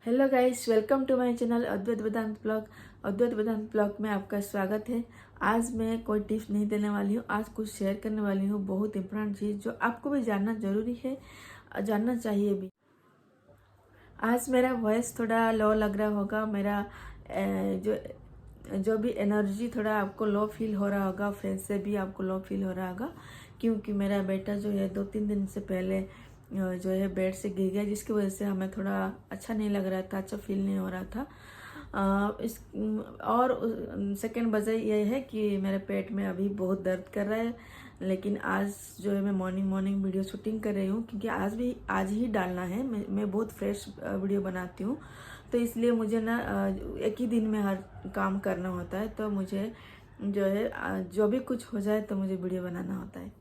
Hello guys, welcome to my channel Advaita Vedanta blog. Advaita Vedanta blog में आपका स्वागत है। आज मैं कोई टिप्स नहीं देने वाली हूँ, आज कुछ शेयर करने वाली हूँ, बहुत इंपॉर्टेंट चीज़ जो आपको भी जानना जरूरी है, जानना चाहिए भी। आज मेरा वॉइस थोड़ा लो लग रहा होगा, मेरा जो जो भी एनर्जी थोड़ा आपको लो फील हो रहा होगा, फेस से भी आपको लो फील हो रहा होगा, क्योंकि मेरा बेटा जो है 2-3 दिन से पहले जो है बेड से गिर गया, जिसकी वजह से हमें थोड़ा अच्छा नहीं लग रहा था, अच्छा फील नहीं हो रहा था। इस और सेकंड वजह यह है कि मेरे पेट में अभी बहुत दर्द कर रहा है। लेकिन आज जो है मैं मॉर्निंग वीडियो शूटिंग कर रही हूँ, क्योंकि आज ही डालना है। मैं बहुत फ्रेश वीडियो बनाती हूँ, तो इसलिए मुझे ना एक ही दिन में हर काम करना होता है। तो मुझे जो है जो भी कुछ हो जाए तो मुझे वीडियो बनाना होता है।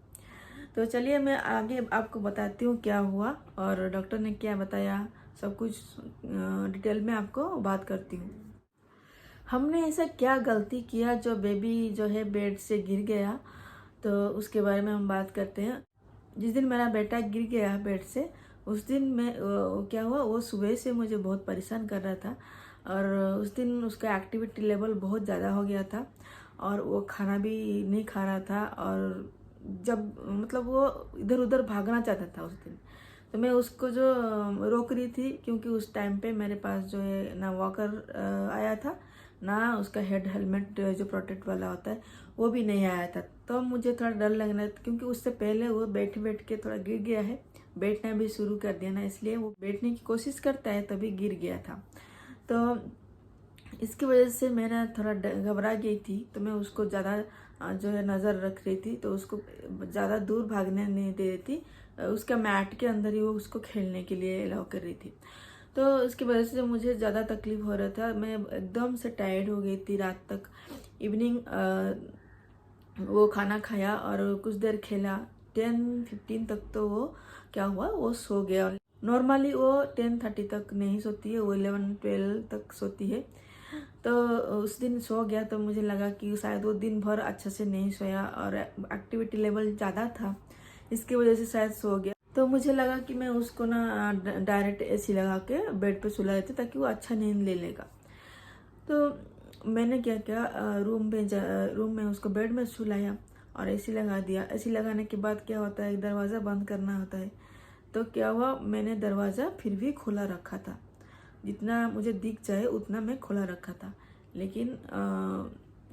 तो चलिए मैं आगे आपको बताती हूँ क्या हुआ और डॉक्टर ने क्या बताया, सब कुछ डिटेल में आपको बात करती हूँ। हमने ऐसा क्या गलती किया जो बेबी जो है बेड से गिर गया, तो उसके बारे में हम बात करते हैं। जिस दिन मेरा बेटा गिर गया बेड से, उस दिन मैं क्या हुआ, वो सुबह से मुझे बहुत परेशान कर रहा था। और उस दिन उसका एक्टिविटी लेवल बहुत ज़्यादा हो गया था और वो खाना भी नहीं खा रहा था। और जब मतलब वो इधर उधर भागना चाहता था उस दिन, तो मैं उसको जो रोक रही थी, क्योंकि उस टाइम पे मेरे पास जो है ना वॉकर आया था, ना उसका हेड हेलमेट जो प्रोटेक्ट वाला होता है वो भी नहीं आया था। तो मुझे थोड़ा डर लग रहा था, क्योंकि उससे पहले वो बैठ के थोड़ा गिर गया है, बैठना भी शुरू कर दिया ना, इसलिए वो बैठने की कोशिश करता है, तभी गिर गया था। तो इसकी वजह से मैं थोड़ा घबरा गई थी, तो मैं उसको ज़्यादा जो है नज़र रख रही थी, तो उसको ज़्यादा दूर भागने नहीं दे रही थी। उसका मैट के अंदर ही वो उसको खेलने के लिए अलाउ कर रही थी। तो इसकी वजह से मुझे ज़्यादा तकलीफ हो रहा था, मैं एकदम से टायर्ड हो गई थी रात तक। इवनिंग वो खाना खाया और कुछ देर खेला, 10-15 तक तो वो क्या हुआ, वो सो गया। नॉर्मली वो 10:30 तक नहीं सोती है, वो 11-12 तक सोती है। तो उस दिन सो गया, तो मुझे लगा कि शायद वो दिन भर अच्छे से नहीं सोया और एक्टिविटी लेवल ज़्यादा था, इसकी वजह से शायद सो गया। तो मुझे लगा कि मैं उसको ना डायरेक्ट एसी लगा के बेड पे सुला देती, ताकि वो अच्छा नींद ले लेगा। तो मैंने क्या किया, रूम में उसको बेड में सुलाया और एसी लगा दिया। एसी लगाने के बाद क्या होता है, दरवाज़ा बंद करना होता है। तो क्या हुआ, मैंने दरवाज़ा फिर भी खुला रखा था, जितना मुझे दिख जाए उतना मैं खुला रखा था। लेकिन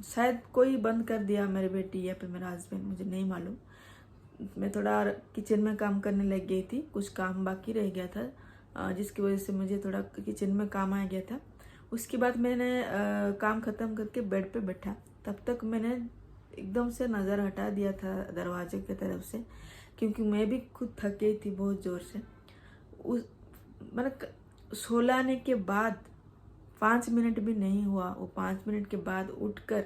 शायद कोई बंद कर दिया, मेरी बेटी या फिर मेरा हस्बैंड, मुझे नहीं मालूम। मैं थोड़ा किचन में काम करने लग गई थी, कुछ काम बाकी रह गया था, जिसकी वजह से मुझे थोड़ा किचन में काम आ गया था। उसके बाद मैंने काम ख़त्म करके बेड पे बैठा, तब तक मैंने एकदम से नज़र हटा दिया था दरवाजे की तरफ से, क्योंकि मैं भी खुद थक गई थी बहुत ज़ोर से। उस मतलब सोलाने के बाद 5 मिनट भी नहीं हुआ, वो 5 मिनट के बाद उठकर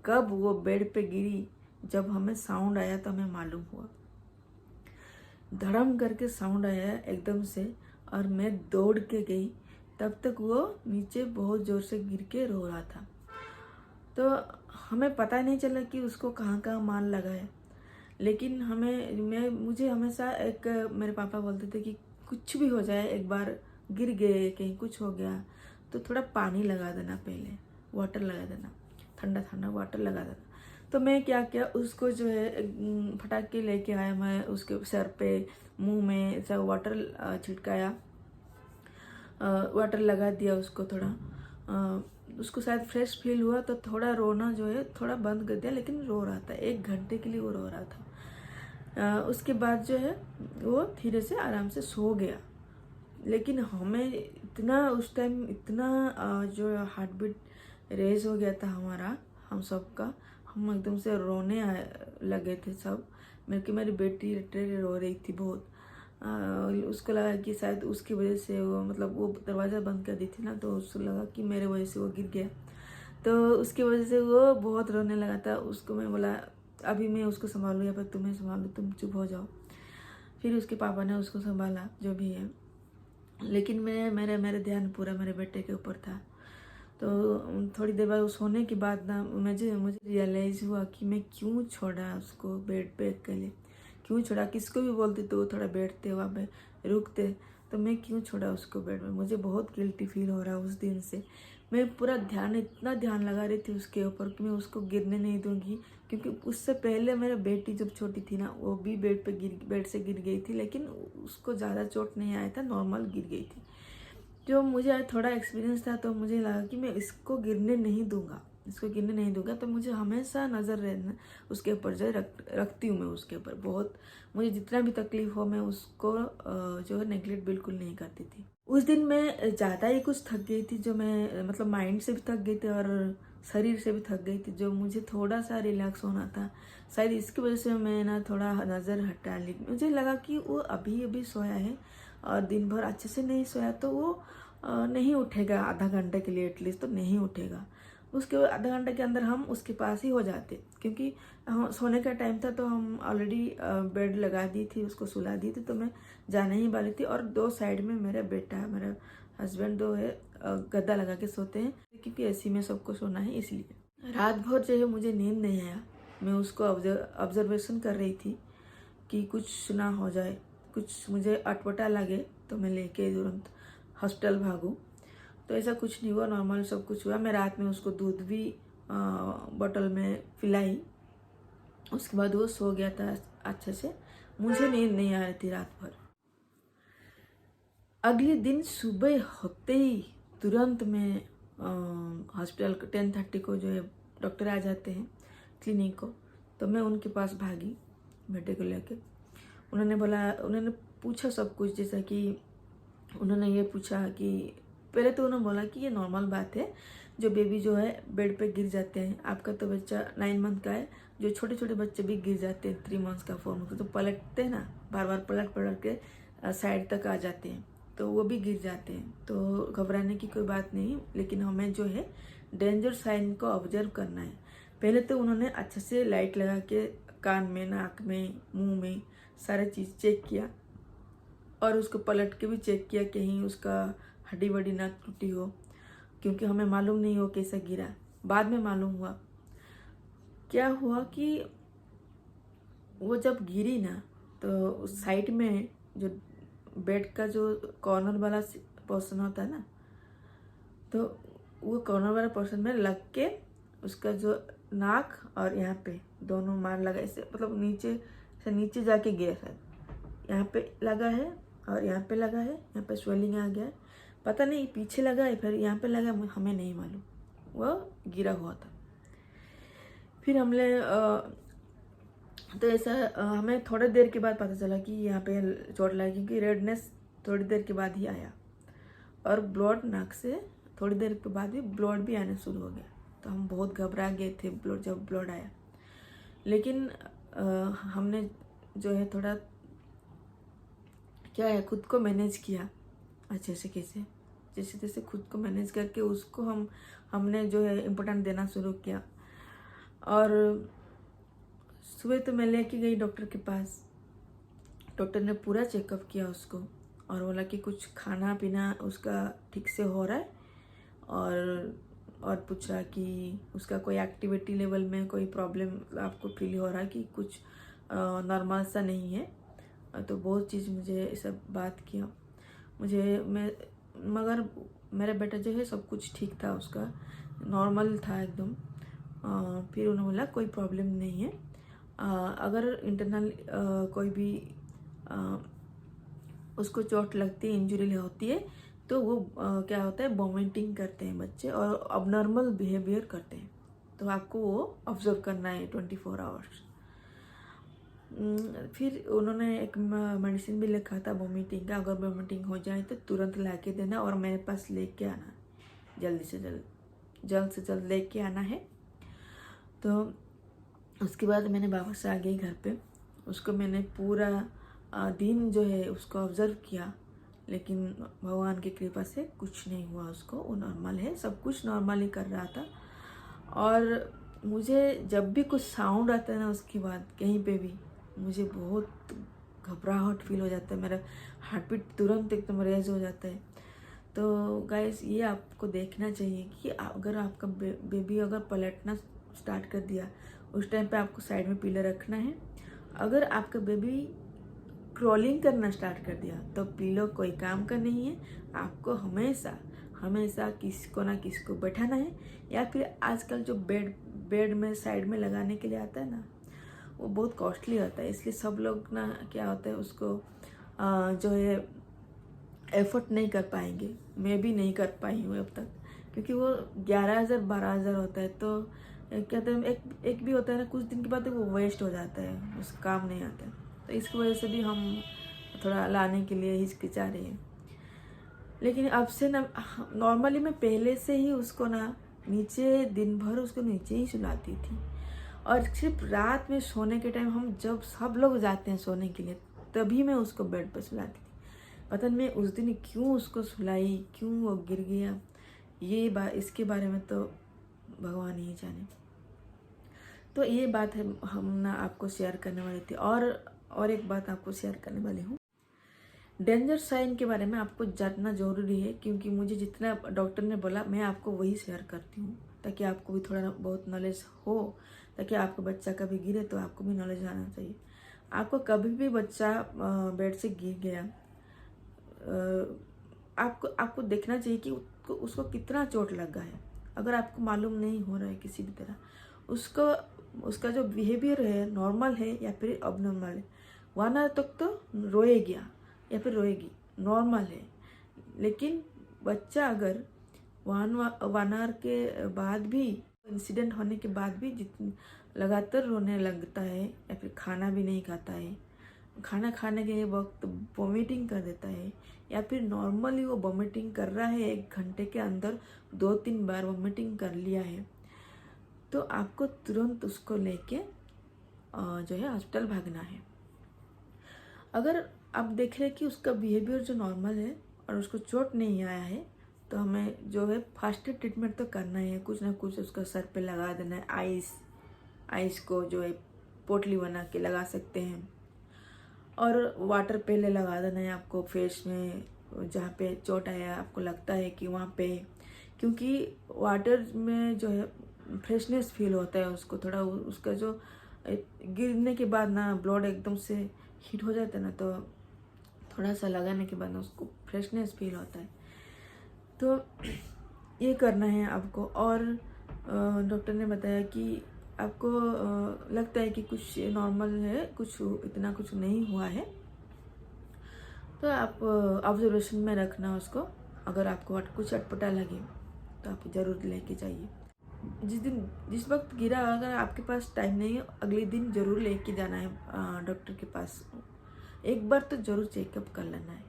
कब वो बेड पे गिरी, जब हमें साउंड आया तो हमें मालूम हुआ। धड़म करके साउंड आया एकदम से, और मैं दौड़ के गई, तब तक वो नीचे बहुत जोर से गिर के रो रहा था। तो हमें पता नहीं चला कि उसको कहाँ कहाँ मार लगा है। लेकिन मुझे हमेशा एक मेरे पापा बोलते थे कि कुछ भी हो जाए, एक बार गिर गए, कहीं कुछ हो गया तो थोड़ा पानी लगा देना, पहले वाटर लगा देना, ठंडा ठंडा वाटर लगा देना। तो मैं क्या किया, उसको जो है फटाक के लेके आया, मैं उसके सर पे मुंह में सब वाटर छिड़काया, वाटर लगा दिया उसको थोड़ा। उसको शायद फ्रेश फील हुआ, तो थोड़ा रोना जो है थोड़ा बंद कर दिया, लेकिन रो रहा था, 1 घंटे के लिए वो रो रहा था। उसके बाद जो है वो धीरे से आराम से सो गया। लेकिन हमें इतना उस टाइम इतना जो हार्ट बीट रेज हो गया था हमारा, हम सब का, हम एकदम से रोने लगे थे सब। मेरी बेटी लिटरली रो रही थी बहुत। उसको लगा कि शायद उसकी वजह से वो, मतलब वो दरवाज़ा बंद कर दी थी ना, तो उसको लगा कि मेरे वजह से वो गिर गया, तो उसकी वजह से वो बहुत रोने लगा था। उसको मैं बोला अभी मैं उसको संभालूँ या फिर तुम्हें संभालूँ, तुम चुप हो जाओ। फिर उसके पापा ने उसको संभाला, जो भी है। लेकिन मेरे ध्यान पूरा मेरे बेटे के ऊपर था। तो थोड़ी देर बाद सोने के बाद ना मुझे रियलाइज़ हुआ कि मैं क्यों छोड़ा उसको बेड पे अकेले, क्यों छोड़ा। किसको भी बोलती तो वो थोड़ा बैठते वहाँ पे रुकते, तो मैं क्यों छोड़ा उसको बेड में। मुझे बहुत गिल्टी फील हो रहा है उस दिन से। मैं पूरा ध्यान, इतना ध्यान लगा रही थी उसके ऊपर कि मैं उसको गिरने नहीं दूंगी, क्योंकि उससे पहले मेरा बेटी जब छोटी थी ना, वो भी बेड से गिर गई थी, लेकिन उसको ज़्यादा चोट नहीं आया था, नॉर्मल गिर गई थी। जो मुझे थोड़ा एक्सपीरियंस था, तो मुझे लगा कि मैं इसको गिरने नहीं दूंगा, तो मुझे हमेशा नज़र रहना उसके ऊपर, जो रखती हूँ मैं उसके ऊपर बहुत। मुझे जितना भी तकलीफ हो, मैं उसको जो है नेगलेक्ट बिल्कुल नहीं करती थी। उस दिन मैं ज़्यादा ही कुछ थक गई थी, जो मैं मतलब माइंड से भी थक गई थी और शरीर से भी थक गई थी, जो मुझे थोड़ा सा रिलैक्स होना था। शायद इसकी वजह से मैं ना थोड़ा नज़र हटा ली। मुझे लगा कि वो अभी अभी सोया है और दिन भर अच्छे से नहीं सोया, तो वो नहीं उठेगा आधा घंटे के लिए एटलीस्ट, तो नहीं उठेगा। उसके आधा घंटे के अंदर हम उसके पास ही हो जाते, क्योंकि सोने का टाइम था, तो हम ऑलरेडी बेड लगा दी थी, उसको सुला दी थी, तो मैं जाने ही वाली थी। और दो साइड में मेरा बेटा है, मेरा हस्बैंड दो है, गद्दा लगा के सोते हैं, क्योंकि ऐसी में सबको सोना है इसलिए। रात भर जो है मुझे नींद नहीं आया। मैं उसको ऑब्जर्वेशन कर रही थी कि कुछ ना हो जाए, कुछ मुझे अटपटा लगे तो मैं लेके तुरंत हॉस्पिटल भागूं। तो ऐसा कुछ नहीं हुआ, नॉर्मल सब कुछ हुआ। मैं रात में उसको दूध भी बोतल में पिलाई, उसके बाद वो सो गया था अच्छे से। मुझे नींद नहीं आ रही थी रात भर। अगले दिन सुबह होते ही तुरंत मैं हॉस्पिटल 10:30 को जो है डॉक्टर आ जाते हैं क्लिनिक को, तो मैं उनके पास भागी बेटे को लेके। उन्होंने पूछा सब कुछ, जैसा कि उन्होंने ये पूछा कि पहले तो उन्होंने बोला कि ये नॉर्मल बात है, जो बेबी जो है बेड पे गिर जाते हैं। आपका तो बच्चा 9 मंथ का है, जो छोटे छोटे बच्चे भी गिर जाते हैं 3 मंथ्स का 4 मंथ, तो पलटते हैं ना, बार बार पलट के साइड तक आ जाते हैं, तो वो भी गिर जाते हैं। तो घबराने की कोई बात नहीं, लेकिन हमें जो है डेंजर साइन को ऑब्जर्व करना है। पहले तो उन्होंने अच्छे से लाइट लगा के कान में, नाक में, मुंह में सारे चीज़ चेक किया, और उसको पलट के भी चेक किया कहीं उसका हड्डी वड्डी ना टूटी हो, क्योंकि हमें मालूम नहीं हो कैसा गिरा। बाद में मालूम हुआ क्या हुआ कि वो जब गिरी ना, तो उस साइड में जो बेड का जो कॉर्नर वाला पोर्शन होता है ना, तो वो कॉर्नर वाला पोर्शन में लग के उसका जो नाक और यहाँ पे दोनों मार लगा, ऐसे मतलब नीचे से नीचे जाके गिरा। शायद यहाँ पे लगा है और यहाँ पे लगा है, यहाँ पे स्वेलिंग आ गया है, पता नहीं पीछे लगा है फिर यहाँ पे लगा, हमें नहीं मालूम, वो गिरा हुआ था। फिर हमने तो ऐसा हमें थोड़ी देर के बाद पता चला कि यहाँ पे चोट लगी, क्योंकि रेडनेस थोड़ी देर के बाद ही आया, और ब्लड नाक से थोड़ी देर के बाद ही ब्लड भी आना शुरू हो गया। तो हम बहुत घबरा गए थे जब ब्लड आया। लेकिन हमने जो है थोड़ा क्या है, खुद को मैनेज किया अच्छे से, जैसे तैसे खुद को मैनेज करके उसको हमने जो है इम्पोर्टेंट देना शुरू किया। और सुबह तो मैं लेके गई डॉक्टर के पास। डॉक्टर ने पूरा चेकअप किया उसको, और बोला कि कुछ खाना पीना उसका ठीक से हो रहा है, और पूछा कि उसका कोई एक्टिविटी लेवल में कोई प्रॉब्लम आपको फील हो रहा है कि कुछ नॉर्मल सा नहीं है। तो बहुत चीज़ मुझे सब बात किया मगर मेरा बेटा जो है सब कुछ ठीक था, उसका नॉर्मल था एकदम। फिर उन्होंने बोला कोई प्रॉब्लम नहीं है, अगर इंटरनल कोई भी उसको चोट लगती है, इंजरी होती है, तो वो क्या होता है, वॉमिटिंग करते हैं बच्चे और अबनॉर्मल बिहेवियर करते हैं, तो आपको वो ऑब्जर्व करना है 24 आवर्स। फिर उन्होंने एक मेडिसिन भी लिखा था वॉमिटिंग का, अगर वॉमिटिंग हो जाए तो तुरंत ला के देना और मेरे पास लेके आना, जल्द से जल्द लेके आना है। तो उसके बाद मैंने वापस आ गई घर पे। उसको मैंने पूरा दिन जो है उसको ऑब्जर्व किया, लेकिन भगवान की कृपा से कुछ नहीं हुआ उसको, वो नॉर्मल है, सब कुछ नॉर्मल ही कर रहा था। और मुझे जब भी कुछ साउंड आता है ना, उसके बाद कहीं पे भी मुझे बहुत घबराहट फील हो जाता है, मेरा हार्ट बीट तुरंत एकदम रेज हो जाता है। तो गाइस, ये आपको देखना चाहिए कि अगर आपका बेबी अगर पलटना स्टार्ट कर दिया, उस टाइम पे आपको साइड में पिलर रखना है। अगर आपका बेबी क्रॉलिंग करना स्टार्ट कर दिया, तो पिलो कोई काम का नहीं है। आपको हमेशा हमेशा किसको ना किसको बैठाना है, या फिर आजकल जो बेड में साइड में लगाने के लिए आता है ना, वो बहुत कॉस्टली होता है। इसलिए सब लोग ना क्या होता है उसको जो है एफर्ट नहीं कर पाएंगे। मैं भी नहीं कर पाई हूँ अब तक, क्योंकि वो 11,000 12,000 होता है। तो कहते हैं एक भी होता है ना, कुछ दिन के बाद वो वेस्ट हो जाता है, उस काम नहीं आता है। तो इसकी वजह से भी हम थोड़ा लाने के लिए हिचकिचा रहे हैं। लेकिन अब से ना नॉर्मली मैं पहले से ही उसको ना नीचे, दिन भर उसको नीचे ही सुलाती थी, और सिर्फ रात में सोने के टाइम हम जब सब लोग जाते हैं सोने के लिए तभी मैं उसको बेड पर सुलाती थी। पता नहीं मैं उस दिन क्यों उसको सुलाई, क्यों वो गिर गया, इसके बारे में तो भगवान ही जाने। तो ये बात है हम ना आपको शेयर करने वाली थी। और एक बात आपको शेयर करने वाली हूँ। डेंजर साइन के बारे में आपको जानना जरूरी है, क्योंकि मुझे जितना डॉक्टर ने बोला मैं आपको वही शेयर करती हूँ, ताकि आपको भी थोड़ा बहुत नॉलेज हो, ताकि आपका बच्चा कभी गिरे तो आपको भी नॉलेज आना चाहिए। आपको कभी भी बच्चा बेड से गिर गया, आपको देखना चाहिए कि उसको कितना चोट लगा है। अगर आपको मालूम नहीं हो रहा है किसी भी तरह, उसका जो बिहेवियर है नॉर्मल है या फिर अबनॉर्मल है, 1 आवर तक तो रोएगा या फिर रोएगी, नॉर्मल है। लेकिन बच्चा अगर 1 आवर के बाद भी, इंसिडेंट होने के बाद भी लगातार रोने लगता है, या फिर खाना भी नहीं खाता है, खाना खाने के वक्त वॉमिटिंग कर देता है, या फिर नॉर्मली वो वॉमिटिंग कर रहा है 1 घंटे के अंदर 2-3 बार वॉमिटिंग कर लिया है, तो आपको तुरंत उसको लेके जो है हॉस्पिटल भागना है। अगर आप देख रहे हैं कि उसका बिहेवियर जो नॉर्मल है और उसको चोट नहीं आया है, तो हमें जो है फर्स्ट एड ट्रीटमेंट तो करना ही है। कुछ ना कुछ उसका सर पे लगा देना है, आइस को जो है पोटली बना के लगा सकते हैं, और वाटर पहले लगा देना है आपको फेस में, जहाँ पे चोट आया आपको लगता है कि वहाँ पे, क्योंकि वाटर में जो है फ्रेशनेस फील होता है उसको थोड़ा। उसका जो गिरने के बाद ना ब्लड एकदम से हीट हो जाता है ना, तो थोड़ा सा लगाने के बाद उसको फ्रेशनेस फील होता है। तो ये करना है आपको। और डॉक्टर ने बताया कि आपको लगता है कि कुछ नॉर्मल है, कुछ इतना कुछ नहीं हुआ है, तो आप ऑब्जर्वेशन में रखना उसको। अगर आपको कुछ अटपटा लगे तो आप ज़रूर लेके जाइए। जिस वक्त गिरा, अगर आपके पास टाइम नहीं है, अगले दिन ज़रूर लेके जाना है डॉक्टर के पास। एक बार तो ज़रूर चेकअप कर लेना है,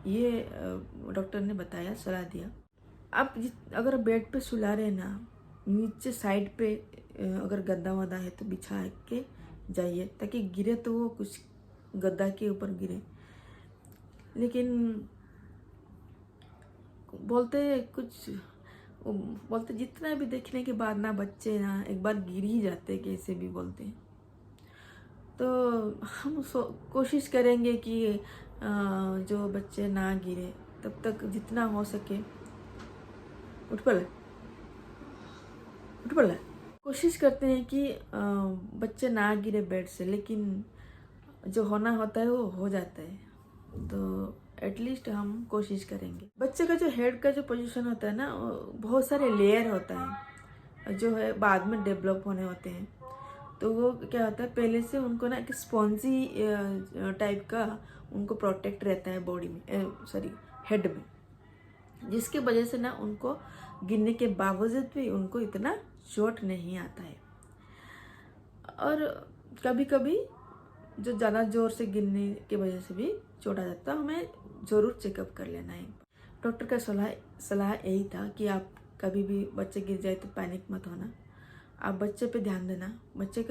ये डॉक्टर ने बताया, सलाह दिया। आप अगर बेड पे सुला रहे ना, नीचे साइड पे अगर गद्दा वद्दा है तो बिछा के जाइए, ताकि गिरे तो वो कुछ गद्दा के ऊपर गिरे। लेकिन बोलते जितना भी देखने के बाद ना बच्चे ना एक बार गिर ही जाते, कैसे भी बोलते हैं। तो हम कोशिश करेंगे कि जो बच्चे ना गिरे, तब तक जितना हो सके उठ पड़ा कोशिश करते हैं कि बच्चे ना गिरे बेड से। लेकिन जो होना होता है वो हो जाता है, तो एटलीस्ट हम कोशिश करेंगे। बच्चे का जो हेड का जो पोजीशन होता है ना, बहुत सारे लेयर होता है जो है बाद में डेवलप होने होते हैं। तो वो क्या होता है, पहले से उनको ना एक स्पॉन्जी टाइप का उनको प्रोटेक्ट रहता है बॉडी में, हेड में, जिसकी वजह से ना उनको गिरने के बावजूद भी उनको इतना चोट नहीं आता है। और कभी कभी जो ज़्यादा जोर से गिरने की वजह से भी चोट आ जाता है, हमें ज़रूर चेकअप कर लेना है। डॉक्टर का सलाह यही था कि आप कभी भी बच्चे गिर जाए तो पैनिक मत होना, आप बच्चे पे ध्यान देना, बच्चे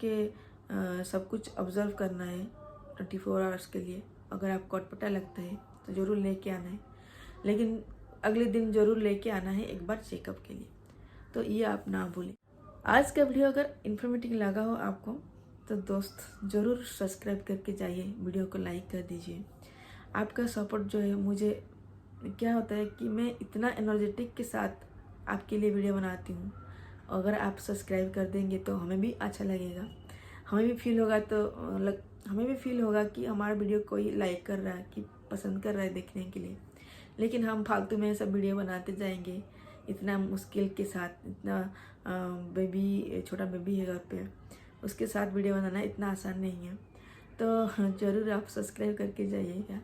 के सब कुछ ऑब्जर्व करना है 24 आवर्स के लिए। अगर आपको अटपटा लगता है तो ज़रूर लेके आना है, लेकिन अगले दिन ज़रूर लेके आना है एक बार चेकअप के लिए। तो ये आप ना भूलें। आज का वीडियो अगर इन्फॉर्मेटिव लगा हो आपको, तो दोस्त ज़रूर सब्सक्राइब करके जाइए, वीडियो को लाइक कर दीजिए। आपका सपोर्ट जो है, मुझे क्या होता है कि मैं इतना एनर्जेटिक के साथ आपके लिए वीडियो बनाती हूँ। अगर आप सब्सक्राइब कर देंगे तो हमें भी अच्छा लगेगा, हमें भी फील होगा, तो हमें भी फील होगा कि हमारा वीडियो कोई लाइक कर रहा है, कि पसंद कर रहा है देखने के लिए। लेकिन हम फालतू में सब वीडियो बनाते जाएंगे इतना मुश्किल के साथ। इतना बेबी, छोटा बेबी है घर पे, उसके साथ वीडियो बनाना इतना आसान नहीं है। तो ज़रूर आप सब्सक्राइब करके जाइएगा।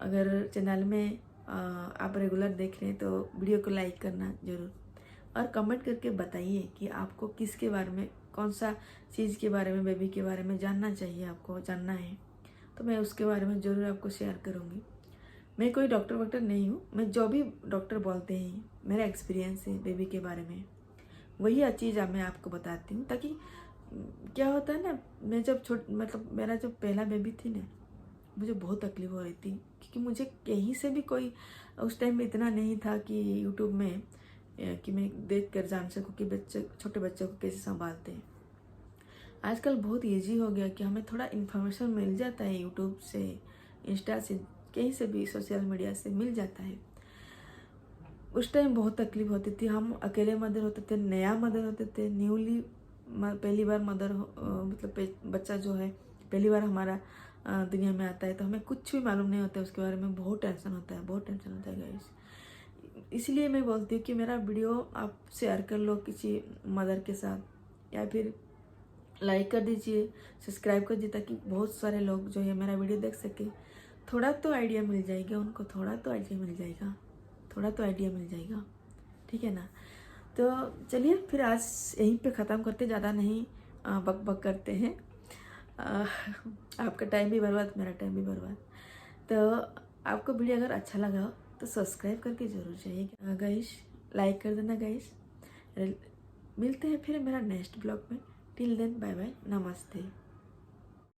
अगर चैनल में आप रेगुलर देख रहे हैं तो वीडियो को लाइक करना ज़रूर, और कमेंट करके बताइए कि आपको किसके बारे में, कौन सा चीज़ के बारे में, बेबी के बारे में जानना चाहिए, आपको जानना है तो मैं उसके बारे में ज़रूर आपको शेयर करूँगी। मैं कोई डॉक्टर वॉक्टर नहीं हूँ, मैं जो भी डॉक्टर बोलते हैं मेरा एक्सपीरियंस है बेबी के बारे में, वही चीज़ मैं आपको बताती हूँ। ताकि क्या होता है ना, मैं जब मतलब मेरा जो पहला बेबी थी ना, मुझे बहुत तकलीफ हो रही थी, क्योंकि मुझे कहीं से भी कोई उस टाइम में इतना नहीं था कि यूट्यूब में कि मैं देख कर जान सकूँ कि बच्चे, छोटे बच्चों को कैसे संभालते हैं। आजकल बहुत इजी हो गया कि हमें थोड़ा इन्फॉर्मेशन मिल जाता है यूट्यूब से, इंस्टा से, कहीं से भी सोशल मीडिया से मिल जाता है। उस टाइम बहुत तकलीफ होती थी, हम अकेले मदर होते थे, नया मदर होते थे, न्यूली पहली बार मदर मतलब बच्चा जो है पहली बार हमारा दुनिया में आता है, तो हमें कुछ भी मालूम नहीं होता उसके बारे में। बहुत टेंशन होता है, बहुत टेंशन होता है गाइस। इसलिए मैं बोलती हूँ कि मेरा वीडियो आप शेयर कर लो किसी मदर के साथ, या फिर लाइक कर दीजिए, सब्सक्राइब कर दीजिए, ताकि बहुत सारे लोग जो है मेरा वीडियो देख सके। थोड़ा तो आइडिया मिल जाएगा उनको, थोड़ा तो आइडिया मिल जाएगा, थोड़ा तो आइडिया मिल जाएगा, ठीक है ना। तो चलिए फिर आज यहीं पे ख़त्म करते, ज़्यादा नहीं बक बक करते हैं। आपका टाइम भी बर्बाद, मेरा टाइम भी बर्बाद। तो आपको वीडियो अगर अच्छा लगा हो तो सब्सक्राइब करके ज़रूर जाइएगा गाइस, लाइक कर देना गाइस। मिलते हैं फिर मेरा नेक्स्ट ब्लॉग में। टिल देन बाय बाय, नमस्ते।